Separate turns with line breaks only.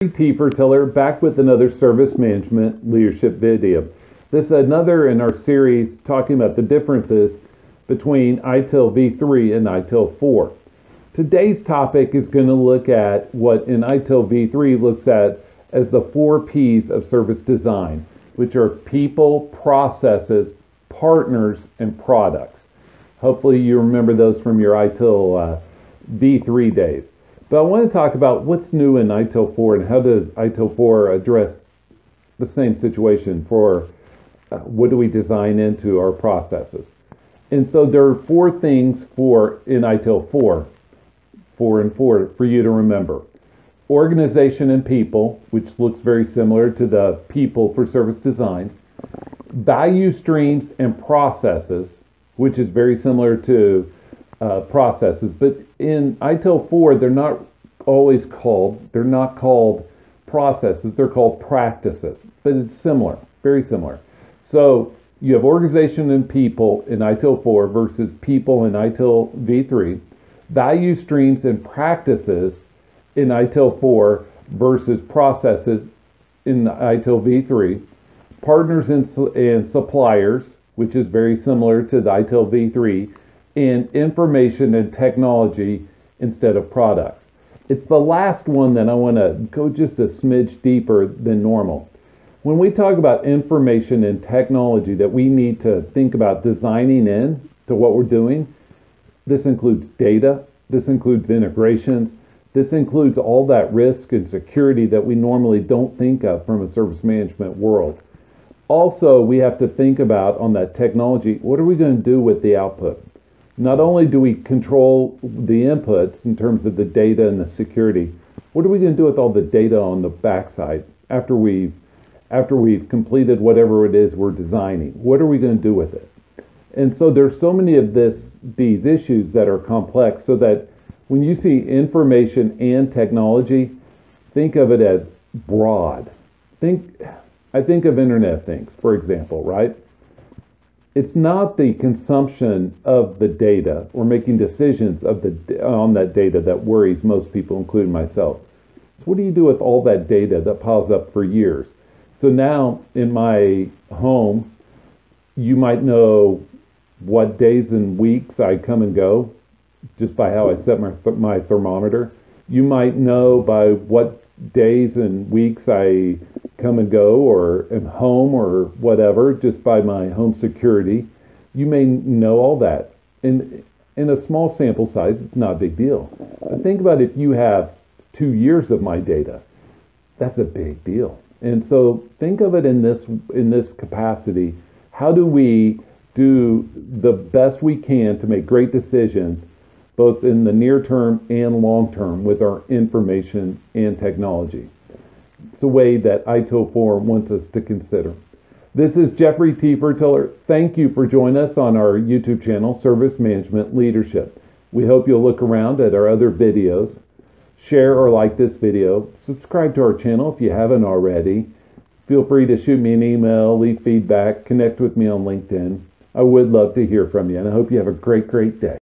ITIL4 Tiller back with another service management leadership video. This is another in our series talking about the differences between ITIL v3 and ITIL4. Today's topic is going to look at what in ITIL v3 looks at as the 4 P's of service design, which are people, processes, partners, and products. Hopefully you remember those from your ITIL v3 days. But I want to talk about what's new in ITIL4 and how does ITIL4 address the same situation for what do we design into our processes. And so there are 4 things in ITIL4, 4 and 4 for you to remember. Organization and people, which looks very similar to the people for service design. Value streams and processes, which is very similar to processes, but in ITIL4 they're not called processes, they're called practices, but it's similar, very similar. So you have organization and people in ITIL4 versus people in ITIL v3, value streams and practices in ITIL4 versus processes in ITIL v3, partners and suppliers, which is very similar to the ITIL v3, and information and technology instead of products. It's the last one that I want to go just a smidge deeper than normal. When we talk about information and technology that we need to think about designing in to what we're doing, this includes data, this includes integrations, this includes all that risk and security that we normally don't think of from a service management world. Also, we have to think about on that technology, what are we going to do with the output? Not only do we control the inputs in terms of the data and the security, what are we going to do with all the data on the backside after we've completed whatever it is we're designing? What are we going to do with it? And so there's so many of these issues that are complex, so that when you see information and technology, think of it as broad. I think of Internet of Things, for example, right? It's not the consumption of the data or making decisions on that data that worries most people, including myself. So what do you do with all that data that piles up for years? So now in my home, you might know what days and weeks I come and go just by how I set my thermometer. You might know by what days and weeks I come and go or am home or whatever, just by my home security. You may know all that. In a small sample size, it's not a big deal. But think about if you have 2 years of my data. That's a big deal. And so think of it in this capacity. How do we do the best we can to make great decisions, both in the near term and long term, with our information and technology? It's a way that ITIL4 wants us to consider. This is Jeffrey T. Tiller. Thank you for joining us on our YouTube channel, Service Management Leadership. We hope you'll look around at our other videos, share or like this video, subscribe to our channel if you haven't already. Feel free to shoot me an email, leave feedback, connect with me on LinkedIn. I would love to hear from you, and I hope you have a great day.